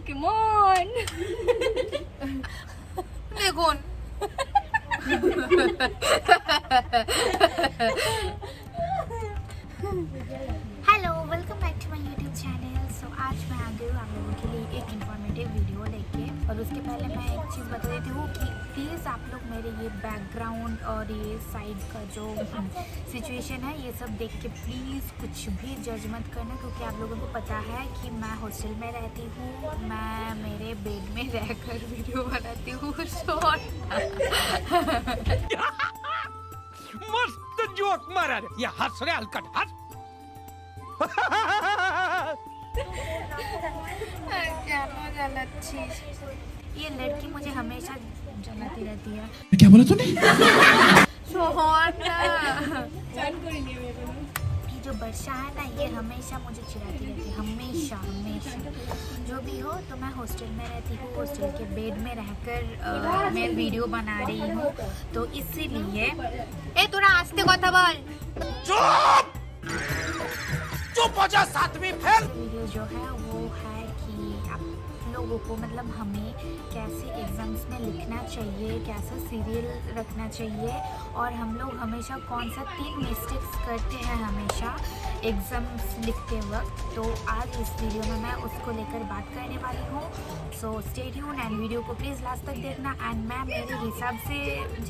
কেমন দেখুন hello welcome back to my YouTube channel. So आज मैं आ गई हूँ आप लोगों के लिए एक इन्फॉर्मेटिव वीडियो लेके। और उसके पहले मैं एक चीज़ बता देती हूँ कि प्लीज़ आप लोग मेरे ये बैकग्राउंड और ये साइड का जो सिचुएशन है ये सब देख के प्लीज़ कुछ भी जज मत करना, क्योंकि आप लोगों को पता है कि मैं हॉस्टल में रहती हूँ, मैं मेरे बेड में रहकर वीडियो बनाती हूँ। मस्त जोक मारा रे ये हंस रे हलकट हंस ये लड़की मुझे हमेशा जलाती रहती है। क्या बोला तूने? ये जो वर्षा है ना ये हमेशा मुझे चिढ़ाती रहती है, हमेशा हमेशा। जो भी हो तो मैं हॉस्टल में रहती हूँ, हॉस्टल के बेड में रहकर मैं वीडियो बना रही हूँ, तो इसीलिए ए थोड़ा आस्ते কথা বল। चुप चुप हो जा सातवीं फेल। वीडियो जो है वो है कि आप लोगों को मतलब हमें कैसे एग्ज़ाम्स में लिखना चाहिए, कैसा सीरियल रखना चाहिए, और हम लोग हमेशा कौन सा 3 मिस्टेक्स करते हैं हमेशा एग्ज़ाम्स लिखते वक्त। तो आज इस वीडियो में मैं उसको लेकर बात करने वाली हूँ। So stay tune and video को प्लीज़ लास्ट तक देखना। एंड मैं मेरे हिसाब से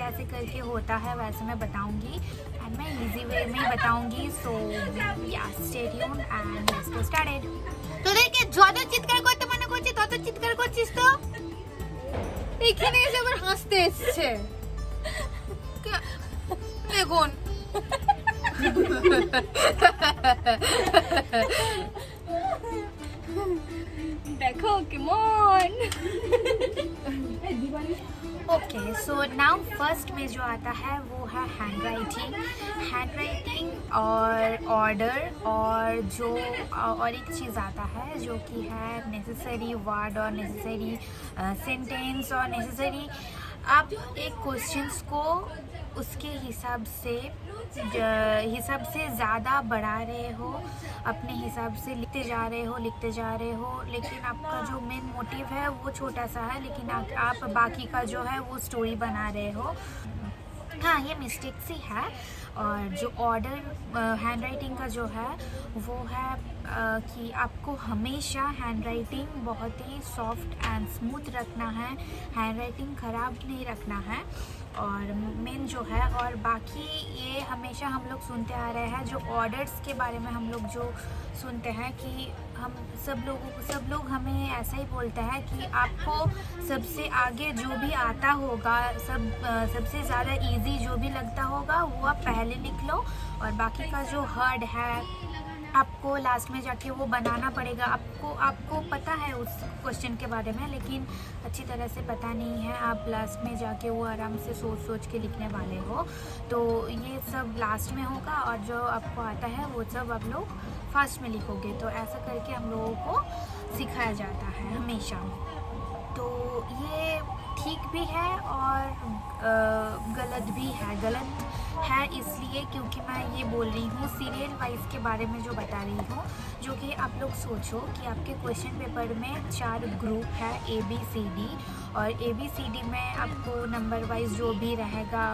जैसे करके होता है वैसे मैं बताऊँगी, एंड मैं इजी वे में ही बताऊँगी। सो या stay tune and let's get started. তোদেরকে যত চিৎকার করতে মনে করছি তত চিৎকার করছিস তো। এখানে এসে আবার হাসতে এসছে দেখুন দেখো কেমন। ओके सो नाउ फर्स्ट में जो आता है वो है हैंड राइटिंग और ऑर्डर, और जो और एक चीज़ आता है जो कि है नेसेसरी वर्ड और नेसेसरी सेंटेंस और नेसेसरी। आप एक क्वेश्चंस को उसके हिसाब से ज़्यादा बढ़ा रहे हो, अपने हिसाब से लिखते जा रहे हो, लेकिन आपका जो मेन मोटिव है वो छोटा सा है, लेकिन आप बाकी का जो है वो स्टोरी बना रहे हो। हाँ ये मिस्टेक्स ही है। और जो ऑर्डर हैंड राइटिंग का जो है वो है कि आपको हमेशा हैंड राइटिंग बहुत ही सॉफ्ट एंड स्मूथ रखना है, हैंड राइटिंग ख़राब नहीं रखना है। और मेन जो है, और बाकी ये हमेशा हम लोग सुनते आ रहे हैं जो ऑर्डर्स के बारे में हम लोग जो सुनते हैं कि हम सब लोग हमें ऐसा ही बोलते हैं कि आपको सबसे आगे जो भी आता होगा, सबसे ज़्यादा इजी जो भी लगता होगा वो आप पहले लिख लो, और बाकी का जो हार्ड है आपको लास्ट में जाके वो बनाना पड़ेगा। आपको पता है उस क्वेश्चन के बारे में, लेकिन अच्छी तरह से पता नहीं है, आप लास्ट में जाके वो आराम से सोच के लिखने वाले हो। तो ये सब लास्ट में होगा, और जो आपको आता है वो सब आप लोग फास्ट में लिखोगे। तो ऐसा करके हम लोगों को सिखाया जाता है हमेशा। तो ये ठीक भी है और गलत भी है। गलत है इसलिए क्योंकि मैं ये बोल रही हूँ सीरियल वाइज के बारे में जो बता रही हूँ, जो कि आप लोग सोचो कि आपके क्वेश्चन पेपर में 4 ग्रुप है ABCD, और ABCD में आपको नंबर वाइज जो भी रहेगा,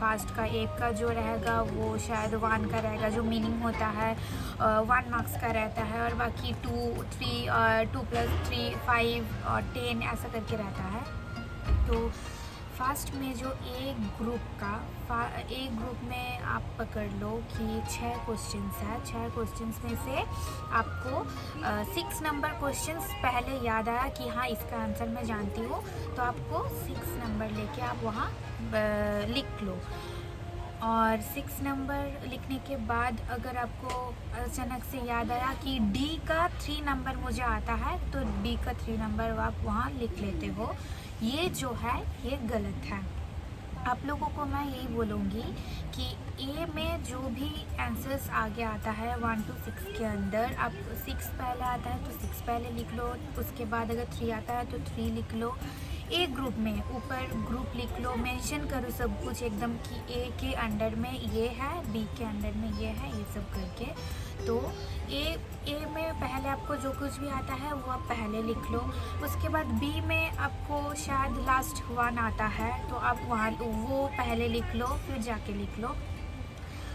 फास्ट का एक का जो रहेगा वो शायद 1 का रहेगा, जो मीनिंग होता है 1 मार्क्स का रहता है, और बाकी 2, 3 और 2 + 3 5 और 10 ऐसा करके रहता है। तो फास्ट में जो एक ग्रुप में आप पकड़ लो कि 6 क्वेश्चंस है। 6 क्वेश्चंस में से आपको 6 नंबर क्वेश्चंस पहले याद आया कि हाँ इसका आंसर मैं जानती हूँ, तो आपको 6 नंबर लेके आप वहाँ लिख लो। और 6 नंबर लिखने के बाद अगर आपको अचानक से याद आया कि D का 3 नंबर मुझे आता है, तो D का 3 नंबर आप वहाँ लिख लेते हो। ये जो है ये गलत है। आप लोगों को मैं यही बोलूँगी कि A में जो भी आंसर्स आगे आता है 1 to 6 के अंदर, आप 6 पहले आता है तो 6 पहले लिख लो, उसके बाद अगर 3 आता है तो 3 लिख लो। एक ग्रुप में ऊपर ग्रुप लिख लो, मेंशन करो सब कुछ एकदम कि ए के अंडर में ये है, बी के अंडर में ये है, ये सब करके। तो ए में पहले आपको जो कुछ भी आता है वो आप पहले लिख लो। उसके बाद बी में आपको शायद लास्ट 1 आता है, तो आप वहाँ वो पहले लिख लो, फिर जाके लिख लो।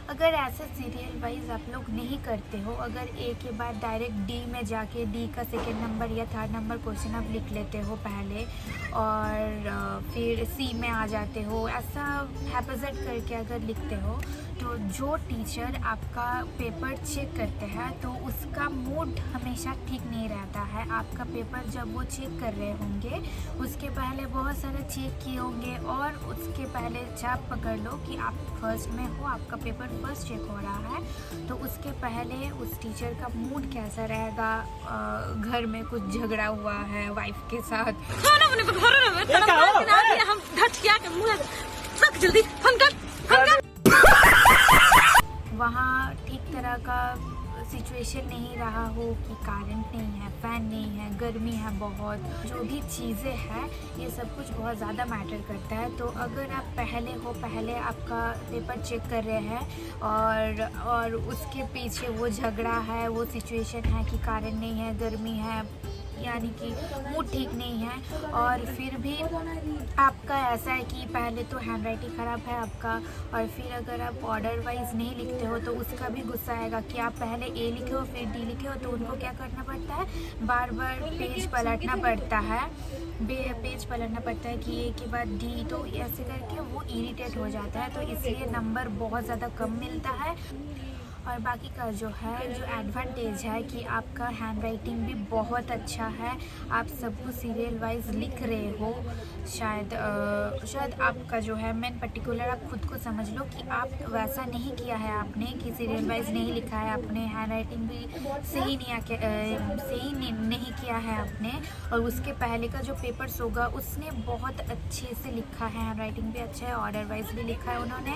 अगर ऐसे सीरियल वाइज आप लोग नहीं करते हो, अगर ए के बाद डायरेक्ट डी में जाके डी का सेकेंड नंबर या थर्ड नंबर क्वेश्चन आप लिख लेते हो पहले, और फिर सी में आ जाते हो, ऐसा हैपजेट करके अगर लिखते हो, तो जो टीचर आपका पेपर चेक करते हैं तो उसका मूड हमेशा ठीक नहीं रहता है। आपका पेपर जब वो चेक कर रहे होंगे उसके पहले बहुत सारे चेक किए होंगे, और उसके पहले चाप पकड़ लो कि आप फर्स्ट में हो, आपका पेपर फर्स्ट चेक हो रहा है, तो उसके पहले उस टीचर का मूड कैसा रहेगा, घर में कुछ झगड़ा हुआ है वाइफ के साथ, वहाँ ठीक तरह का सिचुएशन नहीं रहा हो कि करंट नहीं है, फैन नहीं है, गर्मी है बहुत, जो भी चीज़ें हैं ये सब कुछ बहुत ज़्यादा मैटर करता है। तो अगर आप पहले आपका पेपर चेक कर रहे हैं और उसके पीछे वो झगड़ा है, वो सिचुएशन है कि करंट नहीं है, गर्मी है, यानी कि मूड ठीक नहीं है, और फिर भी आपका ऐसा है कि पहले तो हैंड राइटिंग ख़राब है आपका, और फिर अगर आप ऑर्डर वाइज नहीं लिखते हो तो उसका भी गुस्सा आएगा कि आप पहले ए लिखे हो फिर डी लिखे हो, तो उनको क्या करना पड़ता है, बार बार पेज पलटना पड़ता है, पेज पलटना पड़ता है कि ए के बाद डी, तो ऐसे करके वो इरिटेट हो जाता है, तो इसलिए नंबर बहुत ज़्यादा कम मिलता है। और बाकी का जो एडवांटेज है कि आपका हैंड राइटिंग भी बहुत अच्छा है, आप सब कुछ सीरियल वाइज लिख रहे हो, शायद आपका जो है मेन पर्टिकुलर आप खुद को समझ लो कि आप वैसा नहीं किया है आपने, कि सीरियल वाइज नहीं लिखा है आपने, हैंड राइटिंग भी सही नहीं किया है आपने, और उसके पहले का जो पेपर्स होगा उसने बहुत अच्छे से लिखा है, हैंड राइटिंग भी अच्छा है, ऑर्डर वाइज भी लिखा है उन्होंने,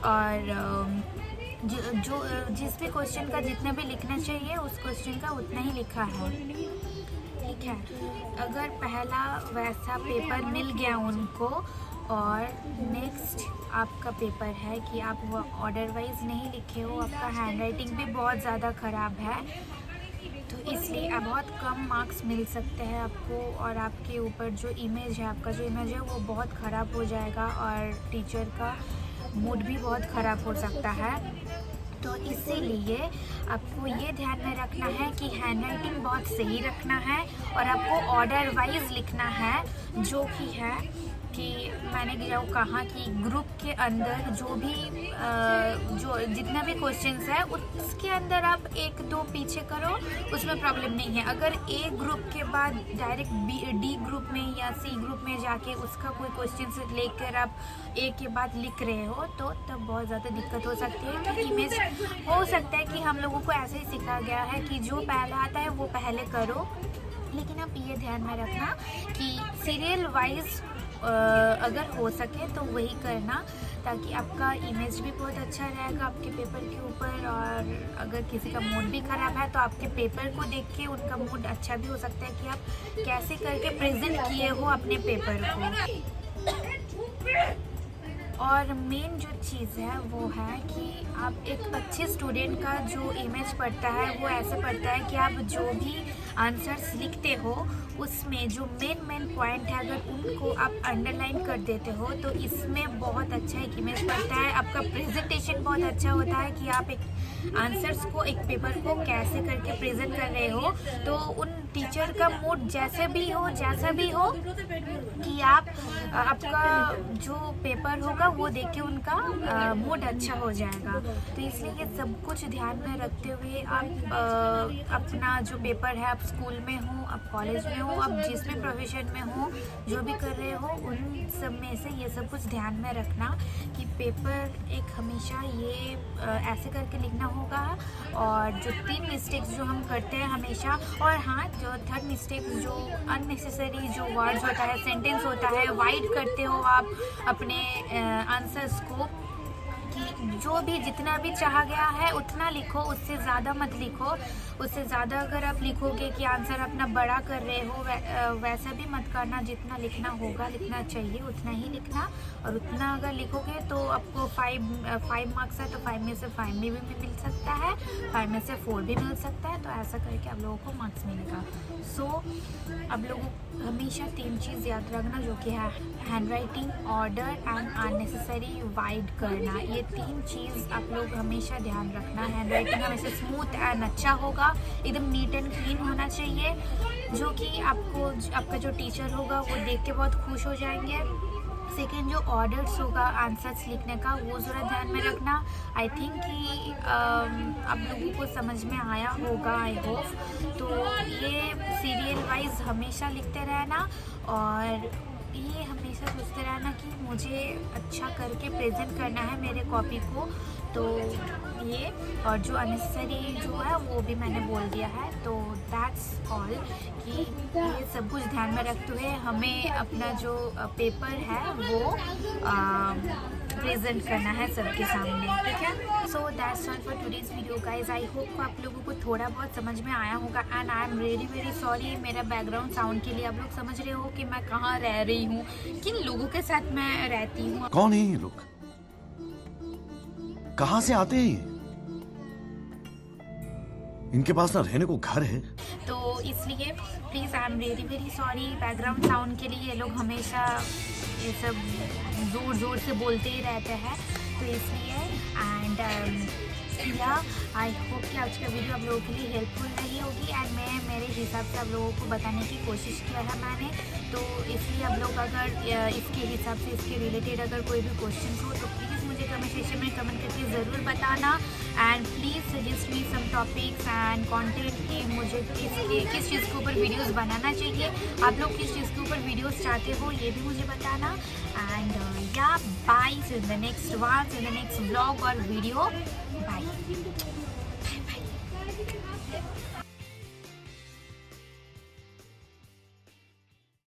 और जो जिस भी क्वेश्चन का जितना भी लिखना चाहिए उस क्वेश्चन का उतना ही लिखा है, ठीक है। अगर पहला वैसा पेपर मिल गया उनको, और नेक्स्ट आपका पेपर है कि आप वो ऑर्डर वाइज नहीं लिखे हो, आपका हैंड राइटिंग भी बहुत ज़्यादा ख़राब है, तो इसलिए आप बहुत कम मार्क्स मिल सकते हैं आपको, और आपके ऊपर जो इमेज है, आपका जो इमेज है वो बहुत ख़राब हो जाएगा, और टीचर का मूड भी बहुत ख़राब हो सकता है। तो इसीलिए आपको ये ध्यान में रखना है कि हैंड राइटिंग बहुत सही रखना है, और आपको ऑर्डर वाइज लिखना है, जो कि है कि मैंने जो कहा कि ग्रुप के अंदर जो भी जो जितना भी क्वेश्चंस है उसके अंदर आप 1-2 पीछे करो, उसमें प्रॉब्लम नहीं है। अगर ए ग्रुप के बाद डायरेक्ट डी ग्रुप में या सी ग्रुप में जाके उसका कोई क्वेश्चन लेकर आप ए के बाद लिख रहे हो तो तब बहुत ज़्यादा दिक्कत हो सकती है। तो इमेज हो सकता है कि हम लोगों को ऐसे ही सिखाया गया है कि जो पहला आता है वो पहले करो, लेकिन आप ये ध्यान में रखना कि सीरियल वाइज अगर हो सके तो वही करना, ताकि आपका इमेज भी बहुत अच्छा रहेगा आपके पेपर के ऊपर। और अगर किसी का मूड भी ख़राब है तो आपके पेपर को देख के उनका मूड अच्छा भी हो सकता है कि आप कैसे करके प्रेजेंट किए हो अपने पेपर को। और मेन जो चीज़ है वो है कि आप एक अच्छे स्टूडेंट का जो इमेज पड़ता है वो ऐसे पड़ता है कि आप जो भी आंसर्स लिखते हो उसमें जो मेन पॉइंट है अगर उनको आप अंडरलाइन कर देते हो तो इसमें बहुत अच्छा एक इमेज पड़ता है। आपका प्रेजेंटेशन बहुत अच्छा होता है कि आप एक आंसर्स को, एक पेपर को कैसे करके प्रेजेंट कर रहे हो, तो उन टीचर का मूड जैसा भी हो कि आपका जो पेपर होगा वो देख के उनका मूड अच्छा हो जाएगा। तो इसलिए ये सब कुछ ध्यान में रखते हुए आप अपना जो पेपर है, आप स्कूल में हो, आप कॉलेज में हो, आप जिस भी प्रोफेशन में हो, जो भी कर रहे हो, उन सब में से ये सब कुछ ध्यान में रखना कि पेपर एक हमेशा ये ऐसे करके लिखना होगा। और जो 3 मिस्टेक्स जो हम करते हैं हमेशा, और हाँ, जो 3rd मिस्टेक जो अननेसेसरी जो वर्ड्स होता है, सेंटेंस होता है, वाइड करते हो आप अपने आंसर्स को कि जो भी जितना भी चाहा गया है उतना लिखो, उससे ज़्यादा मत लिखो। उससे ज़्यादा अगर आप लिखोगे कि आंसर अपना बड़ा कर रहे हो, वैसा भी मत करना। जितना लिखना होगा, लिखना चाहिए उतना ही लिखना। और उतना अगर लिखोगे तो आपको 5 मार्क्स है तो 5 में से 5 भी मिल सकता है, 5 में से 4 भी मिल सकता है। तो ऐसा करके आप लोगों को मार्क्स मिलेगा। सो आप लोगों को हमेशा 3 चीज़ याद रखना, जो कि है hand writing, order and unnecessary wide करना। ये 3 चीज़ आप लोग हमेशा ध्यान रखना। हैंड राइटिंग हमेशा स्मूथ एंड अच्छा होगा, एकदम नीट एंड क्लीन होना चाहिए, जो कि आपका जो टीचर होगा वो देख के बहुत खुश हो जाएंगे। सेकेंड, जो ऑर्डर्स होगा आंसर्स लिखने का, वो ज़रा ध्यान में रखना। आई थिंक कि आप लोगों को समझ में आया होगा, आई होप। तो ये सीरियल वाइज हमेशा लिखते रहना, और ये हमेशा सोचते रहना कि मुझे अच्छा करके प्रेजेंट करना है मेरे कॉपी को। तो ये, और जो अननेसेसरी जो है वो भी मैंने बोल दिया है। तो दैट्स ऑल, कि ये सब कुछ ध्यान में रखते हुए हमें अपना जो पेपर है वो प्रेजेंट करना है सबके सामने, ठीक है। So that's all for today's video guys. I hope आप लोगों को थोड़ा बहुत समझ में आया होगा, and I am really very sorry मेरा बैकग्राउंड साउंड के लिए। आप लोग समझ रहे हो कि मैं कहाँ रह रही हूँ, किन लोगों के साथ मैं रहती हूँ। कौन है ये लोग, कहाँ से आते हैं ये? इनके पास ना रहने को घर है। तो इसलिए please I am really very sorry background sound के लिए। ये लोग हमेशा ये सब ज़ोर ज़ोर से बोलते ही रहते हैं, तो इसलिए। एंड या आई होप कि आज का वीडियो आप लोगों के लिए हेल्पफुल रही होगी, एंड मैं मेरे हिसाब से आप लोगों को बताने की कोशिश किया है मैंने। तो इसलिए आप लोग अगर इसके हिसाब से, इसके रिलेटेड अगर कोई भी क्वेश्चन हो तो प्लीज़ मुझे कमेंट सेक्शन में कमेंट करके ज़रूर बताना। And please suggest me some topics and content कि मुझे किस चीज़ के ऊपर वीडियोस बनाना चाहिए। आप लोग किस चीज़ के ऊपर वीडियोस चाहते हो ये भी मुझे बताना। एंड या bye, in the next one, in the next vlog और वीडियो। Bye bye.